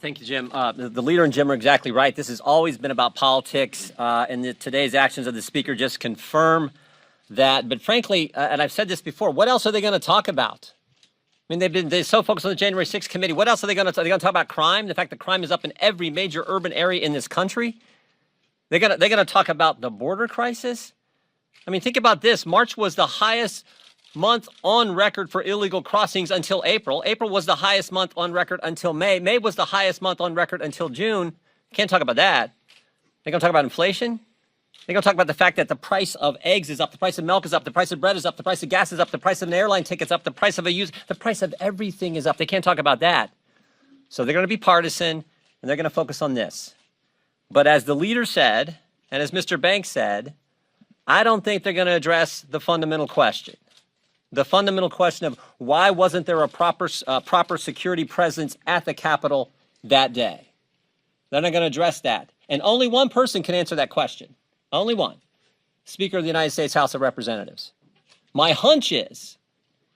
Thank you, Jim. The leader and Jim are exactly right. This has always been about politics, and today's actions of the speaker just confirm that. But frankly, and I've said this before, what else are they going to talk about? I mean, they're so focused on the January 6th committee. What else are they going to talk? Are they going to talk about crime? The fact that crime is up in every major urban area in this country. They're going to talk about the border crisis. I mean, think about this. March was the highest month on record for illegal crossings until April. April was the highest month on record until May. May was the highest month on record until June. Can't talk about that. They're going to talk about inflation. They're going to talk about the fact that the price of eggs is up, the price of milk is up, the price of bread is up, the price of gas is up, the price of an airline ticket is up, the price of the price of everything is up. They can't talk about that. So they're going to be partisan, and they're going to focus on this. But as the leader said, and as Mr. Banks said, I don't think they're going to address the fundamental question. The fundamental question of why wasn't there a proper security presence at the Capitol that day? They're not going to address that. And only one person can answer that question. Only one. Speaker of the United States House of Representatives. My hunch is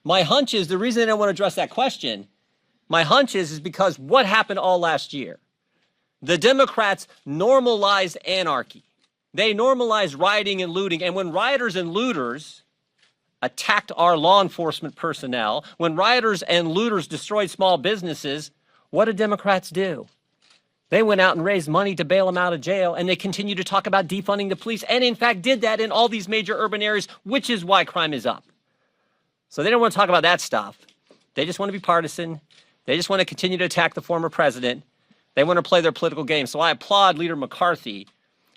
the reason they don't want to address that question, my hunch is because what happened all last year? The Democrats normalized anarchy. They normalized rioting and looting. And when rioters and looters attacked our law enforcement personnel, when rioters and looters destroyed small businesses, what did Democrats do? They went out and raised money to bail them out of jail, and they continue to talk about defunding the police, and in fact did that in all these major urban areas, which is why crime is up. So they don't want to talk about that stuff. They just want to be partisan. They just want to continue to attack the former president. They want to play their political game. So I applaud Leader McCarthy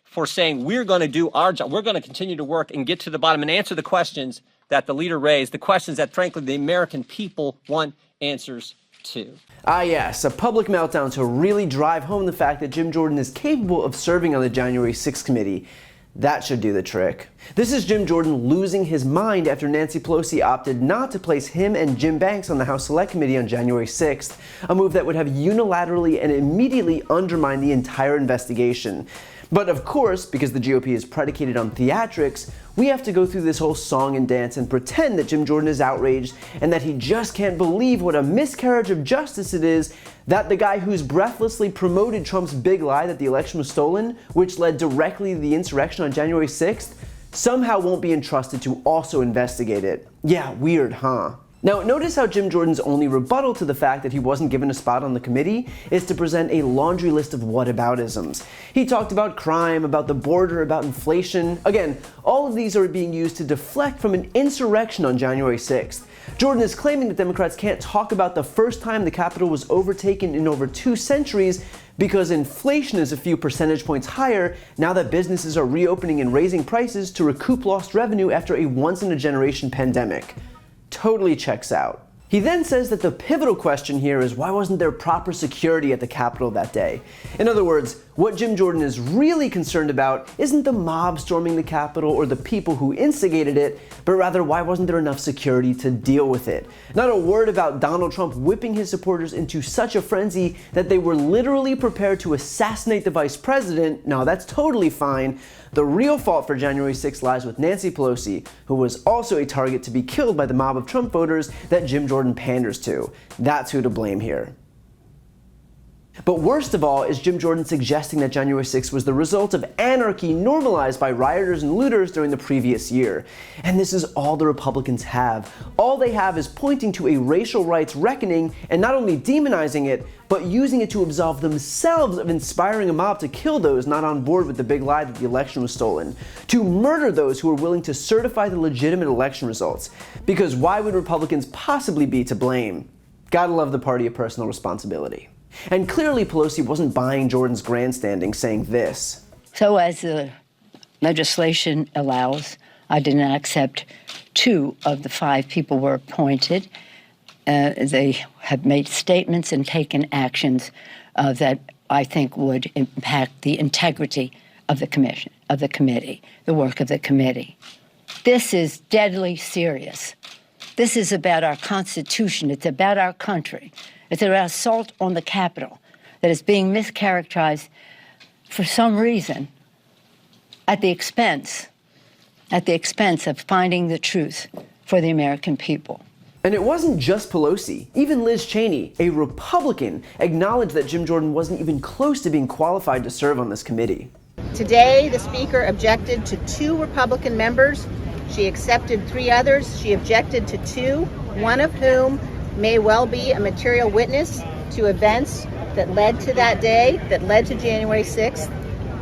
for saying we're going to do our job. We're going to continue to work and get to the bottom and answer the questions that the leader raised, the questions that, frankly, the American people want answers to. Yes, a public meltdown to really drive home the fact that Jim Jordan is capable of serving on the January 6th committee. That should do the trick. This is Jim Jordan losing his mind after Nancy Pelosi opted not to place him and Jim Banks on the House Select Committee on January 6th, a move that would have unilaterally and immediately undermined the entire investigation. But of course, because the GOP is predicated on theatrics, we have to go through this whole song and dance and pretend that Jim Jordan is outraged and that he just can't believe what a miscarriage of justice it is that the guy who's breathlessly promoted Trump's big lie that the election was stolen, which led directly to the insurrection on January 6th, somehow won't be entrusted to also investigate it. Yeah, weird, huh? Now, notice how Jim Jordan's only rebuttal to the fact that he wasn't given a spot on the committee is to present a laundry list of whataboutisms. He talked about crime, about the border, about inflation. Again, all of these are being used to deflect from an insurrection on January 6th. Jordan is claiming that Democrats can't talk about the first time the Capitol was overtaken in over 2 centuries because inflation is a few percentage points higher now that businesses are reopening and raising prices to recoup lost revenue after a once-in-a-generation pandemic. Totally checks out. He then says that the pivotal question here is why wasn't there proper security at the Capitol that day? In other words, what Jim Jordan is really concerned about isn't the mob storming the Capitol or the people who instigated it, but rather why wasn't there enough security to deal with it? Not a word about Donald Trump whipping his supporters into such a frenzy that they were literally prepared to assassinate the vice president. No, that's totally fine. The real fault for January 6th lies with Nancy Pelosi, who was also a target to be killed by the mob of Trump voters that Jim Jordan panders to. That's who to blame here. But worst of all is Jim Jordan suggesting that January 6th was the result of anarchy normalized by rioters and looters during the previous year. And this is all the Republicans have. All they have is pointing to a racial rights reckoning and not only demonizing it, but using it to absolve themselves of inspiring a mob to kill those not on board with the big lie that the election was stolen, to murder those who are willing to certify the legitimate election results. Because why would Republicans possibly be to blame? Gotta love the party of personal responsibility. And clearly Pelosi wasn't buying Jordan's grandstanding, saying this. So as the legislation allows, I did not accept 2 of the 5 people were appointed. They have made statements and taken actions that I think would impact the integrity of the commission, of the committee, the work of the committee. This is deadly serious. This is about our Constitution. It's about our country. It's an assault on the Capitol that is being mischaracterized for some reason at the expense of finding the truth for the American people. And it wasn't just Pelosi. Even Liz Cheney, a Republican, acknowledged that Jim Jordan wasn't even close to being qualified to serve on this committee. Today, the Speaker objected to 2 Republican members. She accepted 3 others. She objected to 2, one of whom may well be a material witness to events that led to that day, that led to January 6th.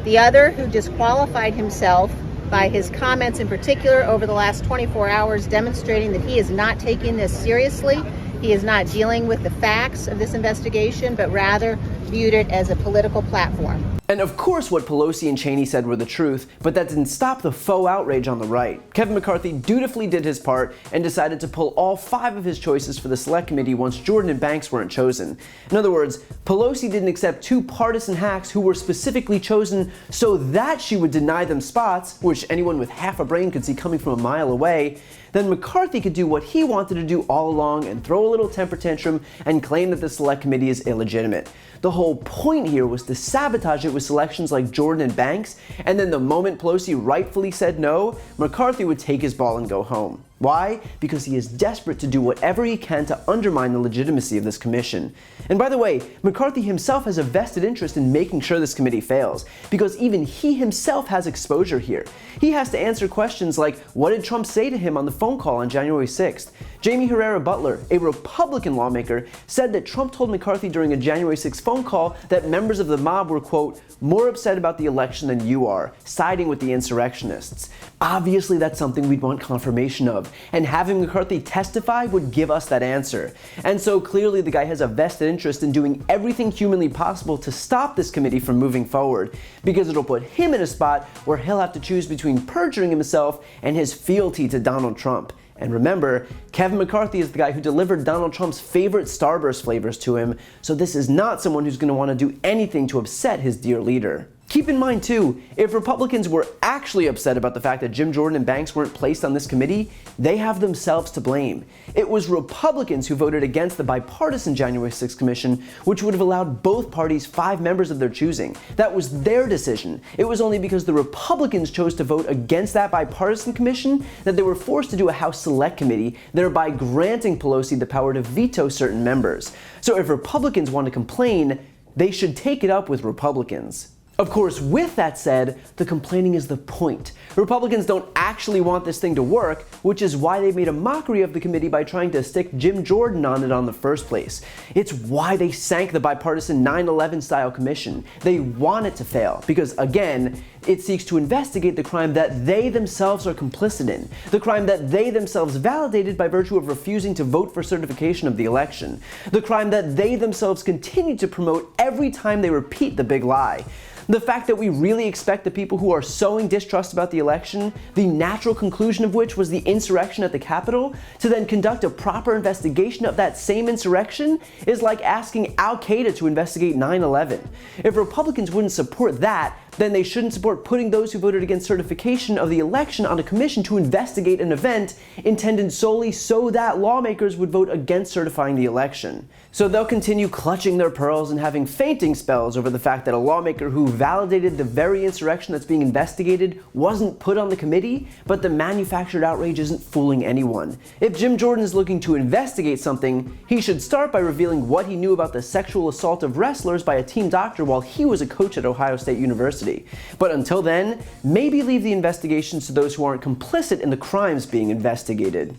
The other, who disqualified himself by his comments in particular over the last 24 hours, demonstrating that he is not taking this seriously. He is not dealing with the facts of this investigation, but rather viewed it as a political platform. And of course what Pelosi and Cheney said were the truth, but that didn't stop the faux outrage on the right. Kevin McCarthy dutifully did his part and decided to pull all 5 of his choices for the Select Committee once Jordan and Banks weren't chosen. In other words, Pelosi didn't accept 2 partisan hacks who were specifically chosen so that she would deny them spots, which anyone with half a brain could see coming from a mile away. Then McCarthy could do what he wanted to do all along and throw a little temper tantrum and claim that the Select Committee is illegitimate. The whole point here was to sabotage it with selections like Jordan and Banks, and then the moment Pelosi rightfully said no, McCarthy would take his ball and go home. Why? Because he is desperate to do whatever he can to undermine the legitimacy of this commission. And by the way, McCarthy himself has a vested interest in making sure this committee fails, because even he himself has exposure here. He has to answer questions like, what did Trump say to him on the phone call on January 6th? Jamie Herrera Butler, a Republican lawmaker, said that Trump told McCarthy during a January 6th phone call that members of the mob were, quote, more upset about the election than you are, siding with the insurrectionists. Obviously, that's something we'd want confirmation of, and having McCarthy testify would give us that answer. And so clearly the guy has a vested interest in doing everything humanly possible to stop this committee from moving forward, because it'll put him in a spot where he'll have to choose between perjuring himself and his fealty to Donald Trump. And remember, Kevin McCarthy is the guy who delivered Donald Trump's favorite Starburst flavors to him, so this is not someone who's going to want to do anything to upset his dear leader. Keep in mind too, if Republicans were actually upset about the fact that Jim Jordan and Banks weren't placed on this committee, they have themselves to blame. It was Republicans who voted against the bipartisan January 6th commission, which would have allowed both parties 5 members of their choosing. That was their decision. It was only because the Republicans chose to vote against that bipartisan commission that they were forced to do a House Select Committee, thereby granting Pelosi the power to veto certain members. So if Republicans want to complain, they should take it up with Republicans. Of course, with that said, the complaining is the point. Republicans don't actually want this thing to work, which is why they made a mockery of the committee by trying to stick Jim Jordan on it on the first place. It's why they sank the bipartisan 9/11 style commission. They want it to fail because, again, it seeks to investigate the crime that they themselves are complicit in, the crime that they themselves validated by virtue of refusing to vote for certification of the election, the crime that they themselves continue to promote every time they repeat the big lie. The fact that we really expect the people who are sowing distrust about the election, the natural conclusion of which was the insurrection at the Capitol, to then conduct a proper investigation of that same insurrection is like asking Al-Qaeda to investigate 9/11. If Republicans wouldn't support that, then they shouldn't support putting those who voted against certification of the election on a commission to investigate an event intended solely so that lawmakers would vote against certifying the election. So they'll continue clutching their pearls and having fainting spells over the fact that a lawmaker who validated the very insurrection that's being investigated wasn't put on the committee, but the manufactured outrage isn't fooling anyone. If Jim Jordan is looking to investigate something, he should start by revealing what he knew about the sexual assault of wrestlers by a team doctor while he was a coach at Ohio State University. But until then, maybe leave the investigations to those who aren't complicit in the crimes being investigated.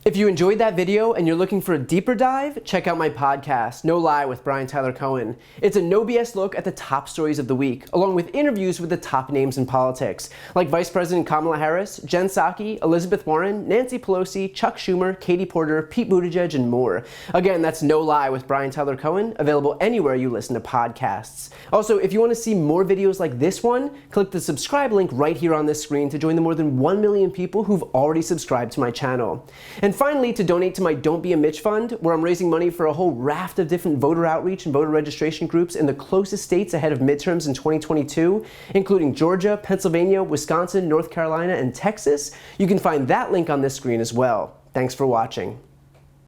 If you enjoyed that video and you're looking for a deeper dive, check out my podcast, No Lie with Brian Tyler Cohen. It's a no BS look at the top stories of the week, along with interviews with the top names in politics, like Vice President Kamala Harris, Jen Psaki, Elizabeth Warren, Nancy Pelosi, Chuck Schumer, Katie Porter, Pete Buttigieg, and more. Again, that's No Lie with Brian Tyler Cohen, available anywhere you listen to podcasts. Also, if you want to see more videos like this one, click the subscribe link right here on this screen to join the more than 1 million people who've already subscribed to my channel. And finally, to donate to my Don't Be a Mitch Fund, where I'm raising money for a whole raft of different voter outreach and voter registration groups in the closest states ahead of midterms in 2022, including Georgia, Pennsylvania, Wisconsin, North Carolina, and Texas. You can find that link on this screen as well. Thanks for watching.